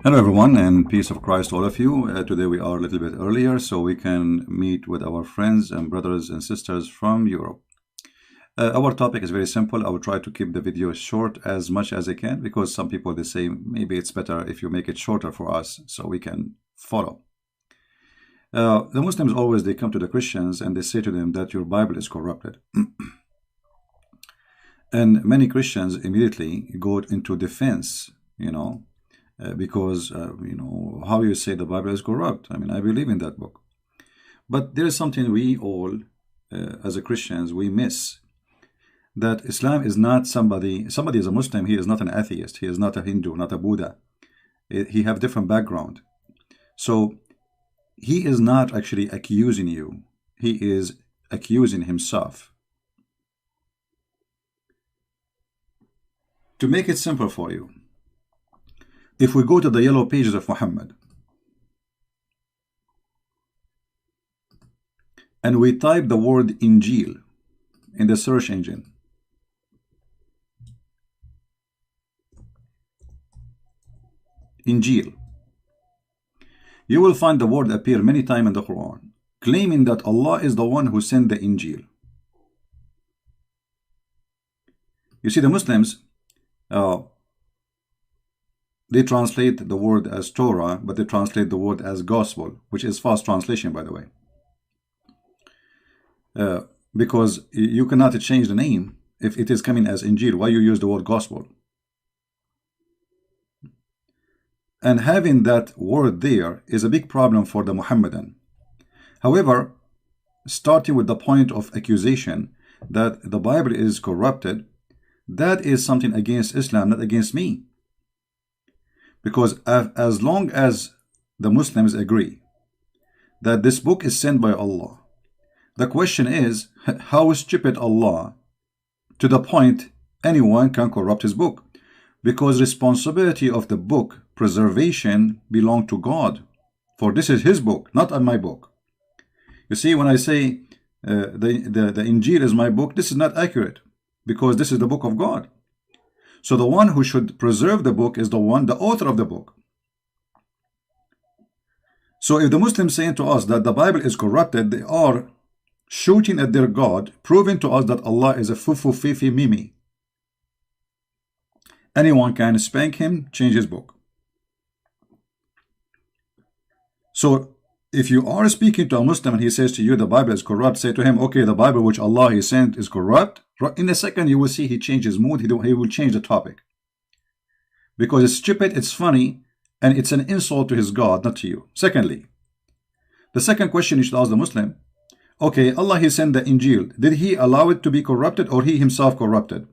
Hello everyone, and peace of Christ to all of you. Today we are a little bit earlier so we can meet with our friends and brothers and sisters from Europe. Our topic is very simple. I will try to keep the video short as much as I can because some people they say maybe it's better if you make it shorter for us so we can follow. The Muslims always they come to the Christians and they say to them that your Bible is corrupted. And many Christians immediately go into defense, because how you say the Bible is corrupt. I mean, I believe in that book, but there is something we all as a Christians we miss, that Islam is not somebody is a Muslim, he is not an atheist, he is not a Hindu, not a Buddha. He have different background, so he is not actually accusing you, he is accusing himself. To make it simple for you, if we go to the yellow pages of Muhammad and we type the word Injil in the search engine, Injil, you will find the word appear many times in the Quran, claiming that Allah is the one who sent the Injil. You see, the Muslims, they translate the word as Torah, but they translate the word as gospel, which is false translation, by the way. Because you cannot change the name if it is coming as Injil. Why you use the word gospel? And having that word there is a big problem for the Muhammadan. However, starting with the point of accusation that the Bible is corrupted, that is something against Islam, not against me. Because as long as the Muslims agree that this book is sent by Allah, the question is, how stupid Allah to the point anyone can corrupt his book? Because responsibility of the book preservation belong to God, for this is his book, not my book. You see, when I say the Injil is my book, this is not accurate, because this is the book of God. So the one who should preserve the book is the author of the book. So if the Muslims saying to us that the Bible is corrupted, they are shooting at their God, proving to us that Allah is a fufu fifi mimi. Anyone can spank him, change his book. So if you are speaking to a Muslim and he says to you the Bible is corrupt, say to him, okay, the Bible which Allah he sent is corrupt. In a second you will see he changes mood, he will change the topic. Because it's stupid, it's funny, and it's an insult to his God, not to you. Secondly, the second question you should ask the Muslim, okay, Allah he sent the Injil, did he allow it to be corrupted or he himself corrupted?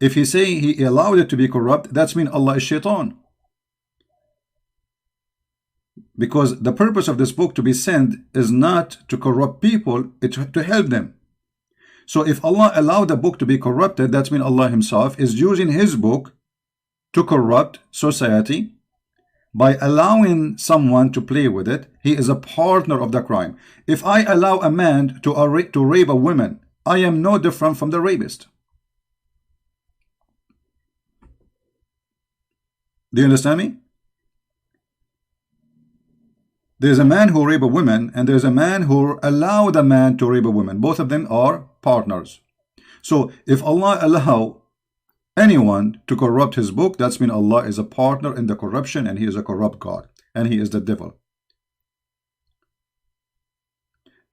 If he say he allowed it to be corrupt, that's mean Allah is shaitan. Because the purpose of this book to be sent is not to corrupt people, it's to help them. So if Allah allowed the book to be corrupted, that means Allah himself is using his book to corrupt society. By allowing someone to play with it, he is a partner of the crime. If I allow a man to rape a woman, I am no different from the rapist. Do you understand me? There's a man who rape a woman, and there's a man who allowed a man to rape a woman. Both of them are partners. So if Allah allow anyone to corrupt his book, that's mean Allah is a partner in the corruption, and he is a corrupt God, and he is the devil.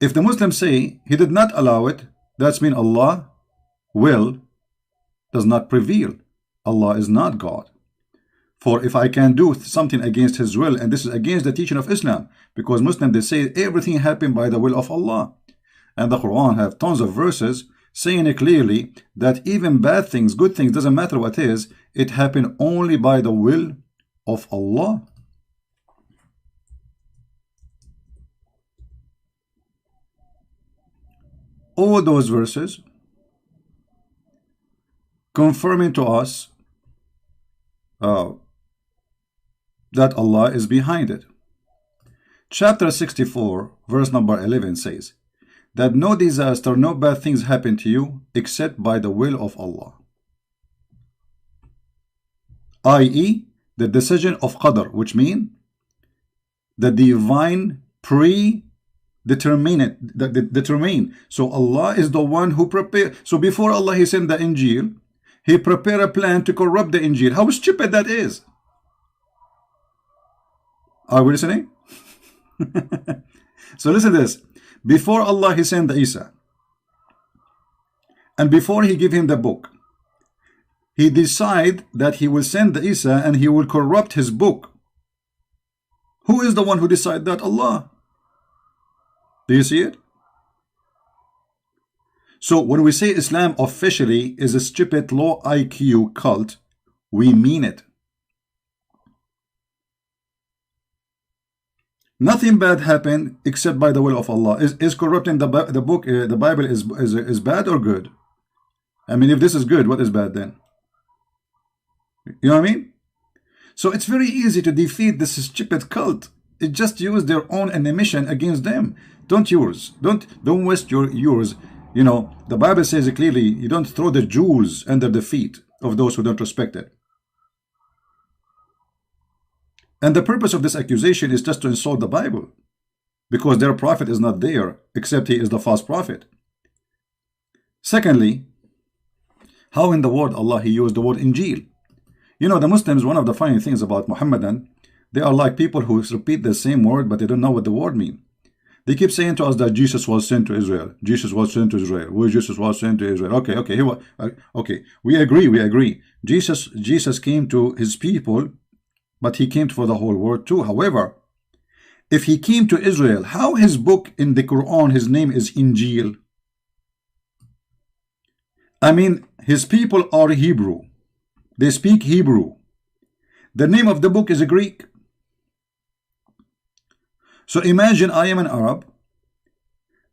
If the Muslims say he did not allow it, that's mean Allah will does not prevail. Allah is not God. For if I can do something against his will, and this is against the teaching of Islam, because Muslims they say everything happened by the will of Allah, and the Quran have tons of verses saying it clearly that even bad things, good things, doesn't matter what is, it happened only by the will of Allah. All those verses confirming to us that Allah is behind it. Chapter 64, verse number 11 says that no disaster, no bad things happen to you except by the will of Allah. i.e., the decision of Qadr, which means the divine determine. So Allah is the one who prepared. So before Allah He sent the Injil, He prepared a plan to corrupt the Injil. How stupid that is. Are we listening? So listen to this. Before Allah He sent the Isa, and before He gave him the book, He decided that He will send the Isa and He will corrupt his book. Who is the one who decided that? Allah. Do you see it? So when we say Islam officially is a stupid low IQ cult, we mean it. Nothing bad happened except by the will of Allah. Is corrupting the book, the Bible is bad or good? I mean, if this is good, what is bad then? You know what I mean? So it's very easy to defeat this stupid cult. It just use their own animation against them. Don't yours. Don't waste yours. You know, the Bible says it clearly, you don't throw the jewels under the feet of those who don't respect it. And the purpose of this accusation is just to insult the Bible, because their prophet is not there, except he is the false prophet. Secondly, how in the word Allah He used the word Injil? You know, the Muslims, one of the funny things about Muhammadan, they are like people who repeat the same word, but they don't know what the word means. They keep saying to us that Jesus was sent to Israel. Jesus was sent to Israel. Well, Jesus was sent to Israel. Okay, we agree. Jesus came to his people, but he came for the whole world too. However, if he came to Israel, how his book in the Quran, his name is Injil? I mean, his people are Hebrew. They speak Hebrew. The name of the book is Greek. So imagine I am an Arab,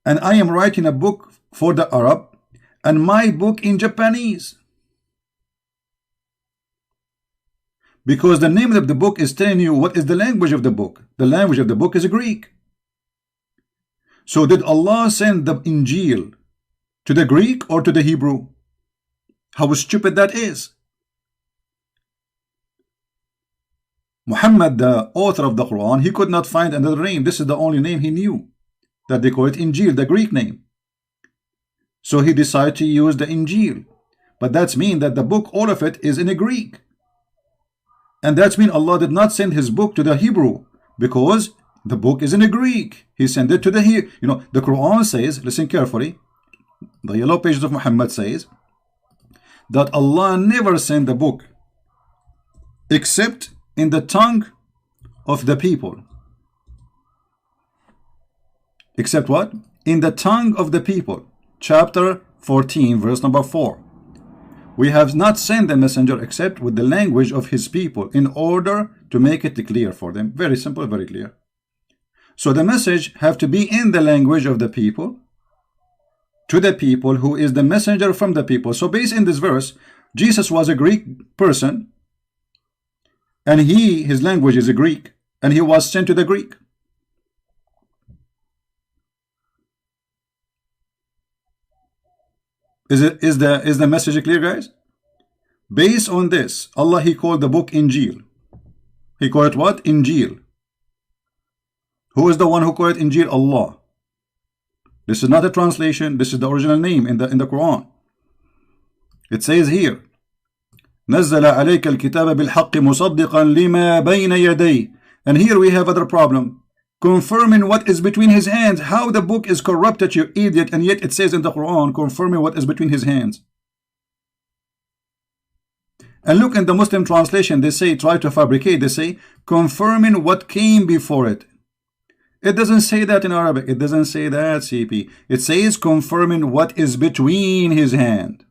and I am writing a book for the Arab, and my book in Japanese. Because the name of the book is telling you what is the language of the book. The language of the book is Greek. So did Allah send the Injil to the Greek or to the Hebrew? How stupid that is. Muhammad, the author of the Quran, he could not find another name. This is the only name he knew, that they call it Injil, the Greek name. So he decided to use the Injil. But that's mean that the book, all of it, is in a Greek. And that's mean Allah did not send his book to the Hebrew, because the book is in a Greek. He sent it to the Hebrew. You know, the Quran says, listen carefully, the yellow pages of Muhammad says that Allah never sent the book except in the tongue of the people. Except what? In the tongue of the people. Chapter 14, verse number 4. We have not sent the messenger except with the language of his people, in order to make it clear for them. Very simple, very clear. So the message have to be in the language of the people, to the people, who is the messenger from the people. So based in this verse, Jesus was a Greek person, and his language is a Greek, and he was sent to the Greek. Is the message clear, guys? Based on this, Allah, he called the book Injil. He called it what? Injil. Who is the one who called it Injil? Allah. This is not a translation. This is the original name in the Quran. It says here, نزل عليك الكتاب بالحق مصدقا لما بين يديه. And here we have other problem, confirming what is between his hands. How the book is corrupted, you idiot, and yet it says in the Quran, confirming what is between his hands. And look in the Muslim translation, they say, try to fabricate, they say, confirming what came before it. It doesn't say that in Arabic. It doesn't say that, CP. It says confirming what is between his hand.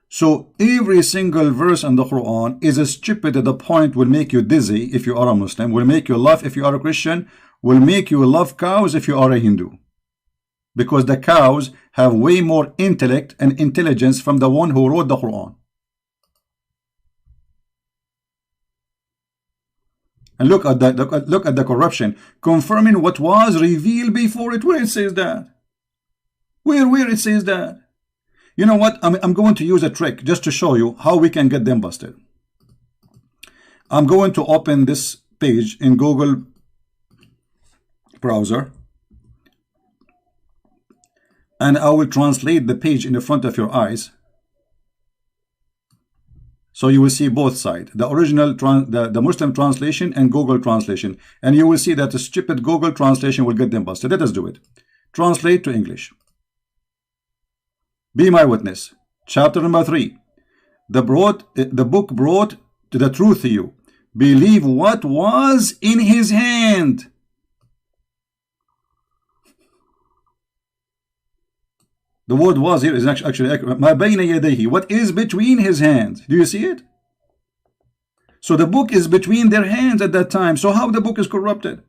So every single verse in the Quran is stupid to the point will make you dizzy if you are a Muslim, will make you laugh if you are a Christian, will make you love cows if you are a Hindu. Because the cows have way more intellect and intelligence from the one who wrote the Quran. And look at the corruption, confirming what was revealed before it. Where it says that? Where it says that? You know what? I'm going to use a trick just to show you how we can get them busted. I'm going to open this page in Google browser, and I will translate the page in the front of your eyes, so you will see both sides, the original the Muslim translation and Google translation, and you will see that the stupid Google translation will get them busted. Let us do it. Translate to English. Be my witness. Chapter number 3. The book brought to the truth to you. Believe what was in his hand. The word was here is actually ma bayna yadayhi. What is between his hands? Do you see it? So the book is between their hands at that time. So how the book is corrupted?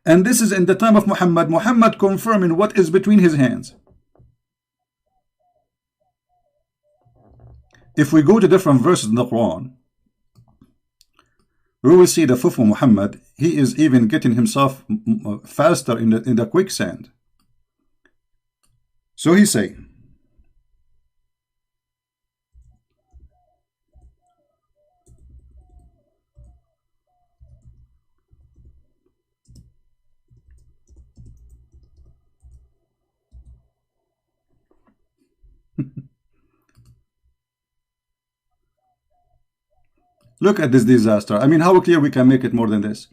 And this is in the time of Muhammad. Muhammad confirming what is between his hands. If we go to different verses in the Quran, we will see the Fufu Muhammad, he is even getting himself faster in the quicksand. So he say, look at this disaster. I mean, how clear we can make it more than this?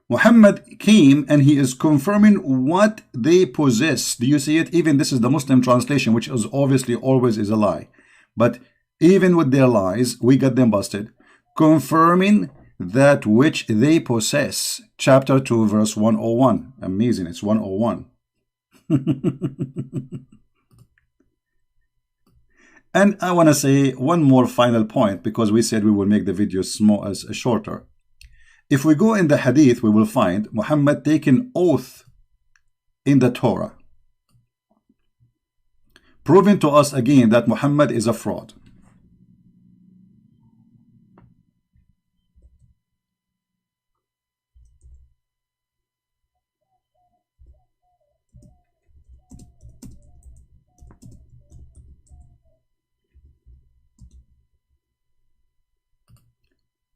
Muhammad came and he is confirming what they possess. Do you see it? Even this is the Muslim translation, which is obviously always is a lie. But even with their lies, we got them busted. Confirming that which they possess. Chapter 2, verse 101. Amazing. It's 101. And I want to say one more final point, because we said we will make the video shorter. If we go in the hadith, we will find Muhammad taking oath in the Torah, proving to us again that Muhammad is a fraud.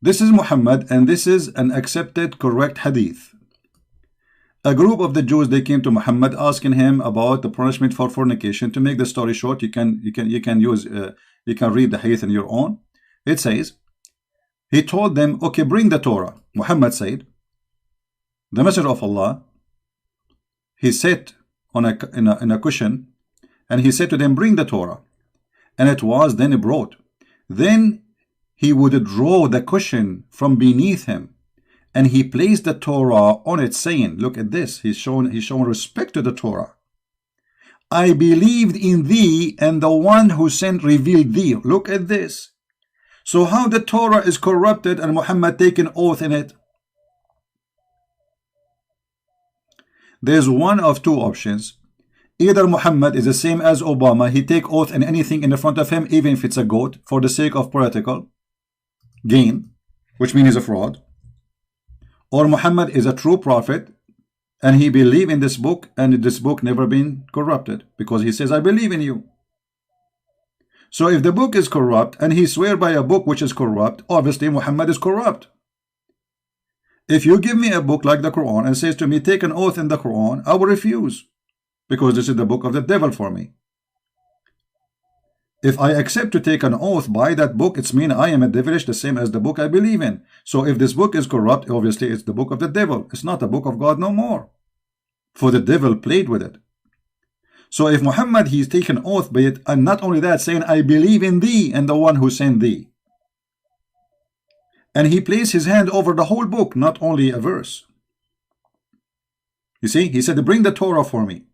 This is Muhammad, and this is an accepted, correct hadith. A group of the Jews, they came to Muhammad asking him about the punishment for fornication. To make the story short, you can read the hadith on your own. It says, he told them, okay, bring the Torah. Muhammad said, the Messenger of Allah, he sat on in a cushion, and he said to them, bring the Torah. And it was then brought. Then he would draw the cushion from beneath him, and he placed the Torah on it, saying, look at this, he's shown respect to the Torah. I believed in thee, and the one who sent revealed thee. Look at this. So how the Torah is corrupted and Muhammad taken oath in it? There's one of two options. Either Muhammad is the same as Obama, he take oath in anything in the front of him, even if it's a goat, for the sake of political gain, which means he's a fraud. Or Muhammad is a true prophet, and he believe in this book, and this book never been corrupted, because he says, I believe in you. So if the book is corrupt, and he swear by a book which is corrupt, obviously Muhammad is corrupt. If you give me a book like the Quran and says to me, take an oath in the Quran, I will refuse, because this is the book of the devil for me. If I accept to take an oath by that book, it's mean I am a devilish, the same as the book I believe in. So if this book is corrupt, obviously it's the book of the devil. It's not the book of God no more. For the devil played with it. So if Muhammad, he's taken oath by it, and not only that, saying, I believe in thee and the one who sent thee. And he placed his hand over the whole book, not only a verse. You see, he said, bring the Torah for me.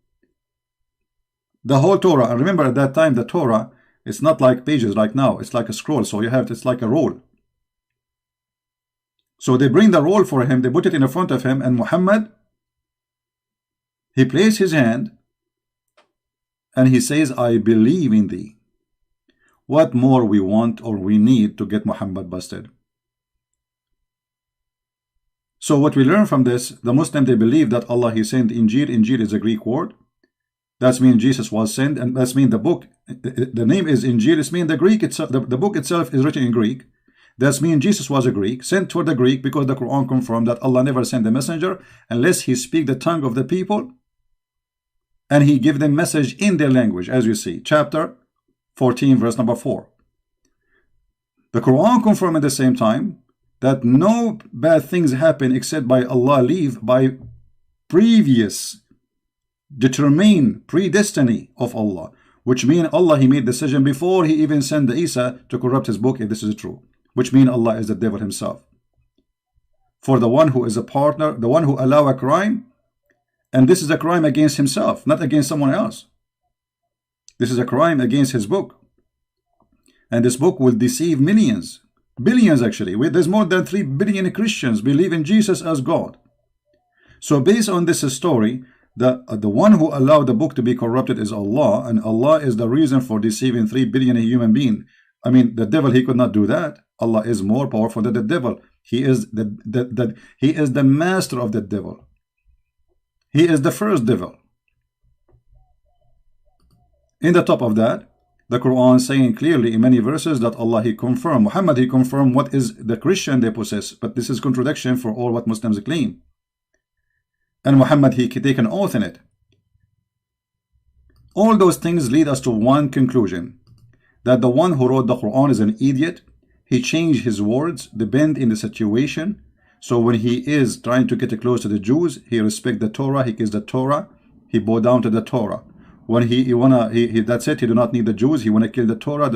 The whole Torah. And remember, at that time, the Torah, it's not like pages like now. It's like a scroll. So you have, it's like a roll. So they bring the roll for him. They put it in front of him. And Muhammad, he placed his hand and he says, I believe in thee. What more we want or we need to get Muhammad busted? So what we learn from this, the Muslim, they believe that Allah, he sent Injil. Injil is a Greek word. That means Jesus was sent, and that means the book, the name is Injil. It means the Greek itself, the book itself is written in Greek. That means Jesus was a Greek, sent toward the Greek, because the Quran confirmed that Allah never sent a messenger unless he speak the tongue of the people and he give them message in their language, as you see, chapter 14, verse number 4. The Quran confirmed at the same time that no bad things happen except by Allah leave, by previous determined predestiny of Allah, which means Allah, he made decision before he even sent the Isa to corrupt his book, if this is true, which means Allah is the devil himself. For the one who is a partner, the one who allow a crime, and this is a crime against himself, not against someone else. This is a crime against his book, and this book will deceive millions, billions actually. There's more than 3 billion Christians believe in Jesus as God. So based on this story, the one who allowed the book to be corrupted is Allah, and Allah is the reason for deceiving 3 billion human beings. I mean, the devil, he could not do that. Allah is more powerful than the devil. He is he is the master of the devil. He is the first devil. In the top of that, the Quran saying clearly in many verses that Allah, he confirmed, Muhammad, he confirmed what is the Christian they possess, but this is contradiction for all what Muslims claim. And Muhammad, he can take an oath in it. All those things lead us to one conclusion, that the one who wrote the Quran is an idiot. He changed his words, depend in the situation. So when he is trying to get close to the Jews, he respect the Torah, he gives the Torah, he bow down to the Torah. When he that's it, he do not need the Jews, he wanna kill the Torah,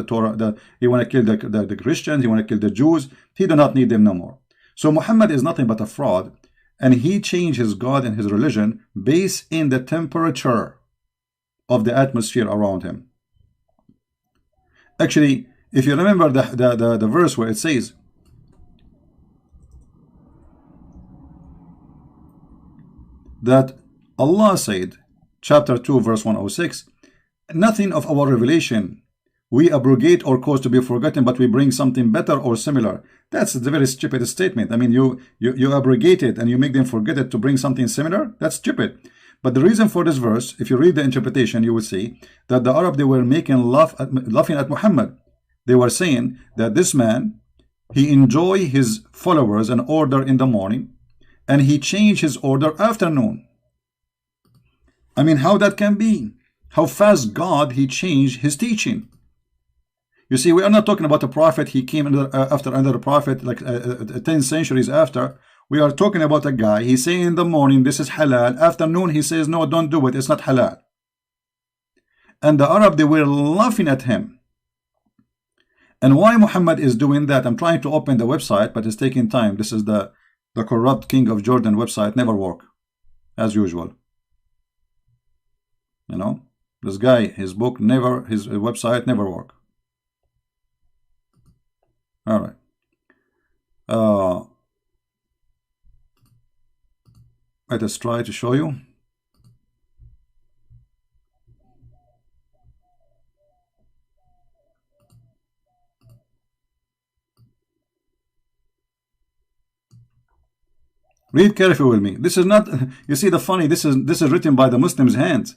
he wanna kill the Christians, he wanna kill the Jews, he do not need them no more. So Muhammad is nothing but a fraud, and he changed his God and his religion based in the temperature of the atmosphere around him. Actually, if you remember the verse where it says that Allah said, chapter 2, verse 106, nothing of our revelation we abrogate or cause to be forgotten, but we bring something better or similar. That's a very stupid statement. I mean, you abrogate it and you make them forget it to bring something similar. That's stupid. But the reason for this verse, if you read the interpretation, you will see that the Arab, they were laughing at Muhammad. They were saying that this man, he enjoy his followers an order in the morning, and he changed his order afternoon. I mean, how that can be? How fast God, he changed his teaching. You see, we are not talking about a prophet, he came after another prophet, like 10 centuries after. We are talking about a guy, he say in the morning, this is halal. Afternoon, he says, no, don't do it, it's not halal. And the Arab, they were laughing at him. And why Muhammad is doing that? I'm trying to open the website, but it's taking time. This is the corrupt King of Jordan website, never work, as usual. You know, this guy, his book never, his website never work. All right. Let us try to show you. Read carefully with me. This is not, you see the funny, this is written by the Muslims' hands.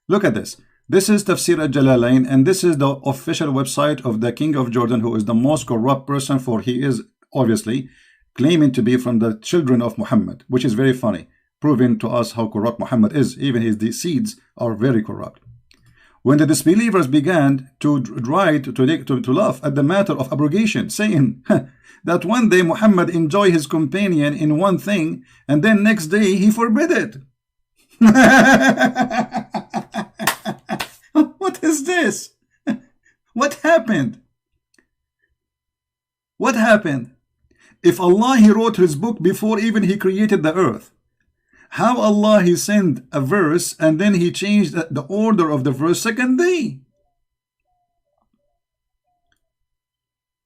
Look at this. This is Tafsir al-Jalalain, and this is the official website of the King of Jordan, who is the most corrupt person, for he is obviously claiming to be from the children of Muhammad, which is very funny, proving to us how corrupt Muhammad is. Even his seeds are very corrupt. When the disbelievers began to laugh at the matter of abrogation, saying that one day Muhammad enjoyed his companion in one thing, and then next day he forbid it. What is this? What happened? What happened? If Allah, he wrote his book before even he created the earth, how Allah, he sent a verse and then he changed the order of the verse second day?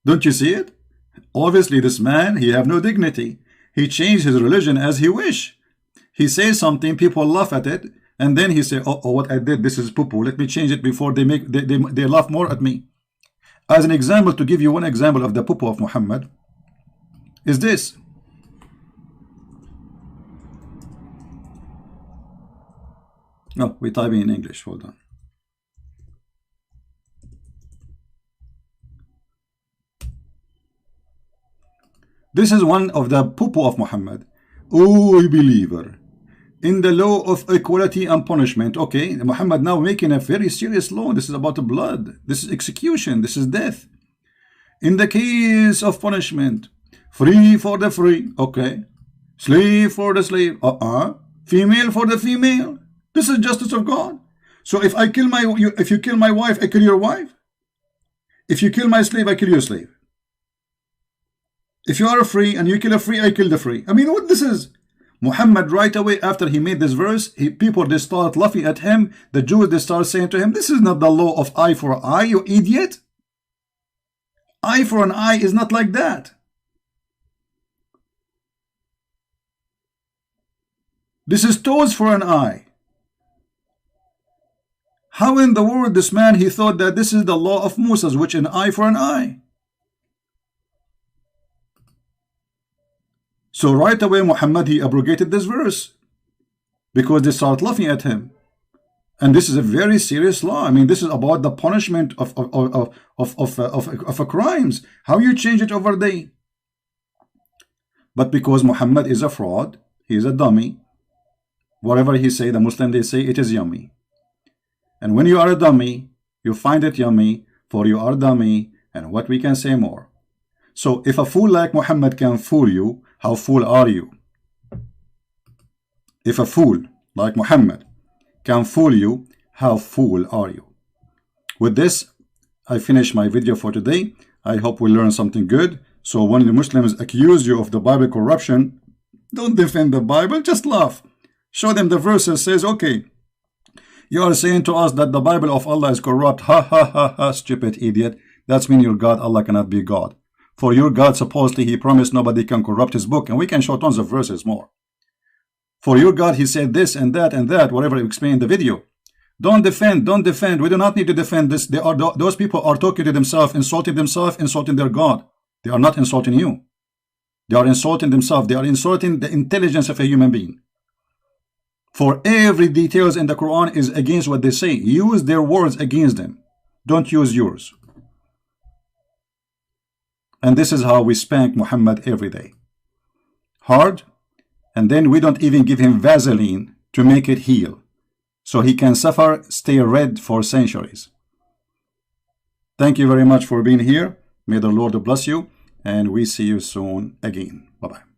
Don't you see it? Obviously this man, he have no dignity. He changed his religion as he wish. He says something, people laugh at it, and then he say, oh, what I did, this is poo-poo, let me change it before they laugh more at me. As an example, to give you one example of the poo-poo of Muhammad, is this. No, we type in English. Hold on. This is one of the poo-poo of Muhammad. Oh, believer, in the law of equality and punishment. Okay, Muhammad now making a very serious law. This is about the blood. This is execution. This is death. In the case of punishment, free for the free. Okay. Slave for the slave. Female for the female. This is justice of God. So if if you kill my wife, I kill your wife. If you kill my slave, I kill your slave. If you are free and you kill a free, I kill the free. I mean, what this is? Muhammad, right away after he made this verse, people, they start laughing at him. The Jews, they start saying to him, this is not the law of eye for eye, you idiot. Eye for an eye is not like that. This is toes for an eye. How in the world this man, he thought that this is the law of Moses, which an eye for an eye? So right away Muhammad, he abrogated this verse because they start laughing at him. And this is a very serious law. I mean, this is about the punishment of crimes. How you change it overnight? But because Muhammad is a fraud, he is a dummy. Whatever he say, the Muslim, they say it is yummy. And when you are a dummy, you find it yummy, for you are dummy, and what we can say more. So if a fool like Muhammad can fool you, how fool are you? If a fool like Muhammad can fool you, how fool are you? With this, I finish my video for today. I hope we learn something good. So when the Muslims accuse you of the Bible corruption, don't defend the Bible, just laugh. Show them the verses, says, okay, you are saying to us that the Bible of Allah is corrupt. Ha ha ha ha, stupid idiot. That's mean your God, Allah cannot be God. For your God, supposedly, he promised nobody can corrupt his book. And we can show tons of verses more. For your God, he said this and that, whatever you explain in the video. Don't defend, don't defend. We do not need to defend this. Those people are talking to themselves, insulting their God. They are not insulting you. They are insulting themselves. They are insulting the intelligence of a human being. For every details in the Quran is against what they say. Use their words against them. Don't use yours. And this is how we spank Muhammad every day. Hard. And then we don't even give him Vaseline to make it heal. So he can suffer, stay red for centuries. Thank you very much for being here. May the Lord bless you. And we see you soon again. Bye-bye.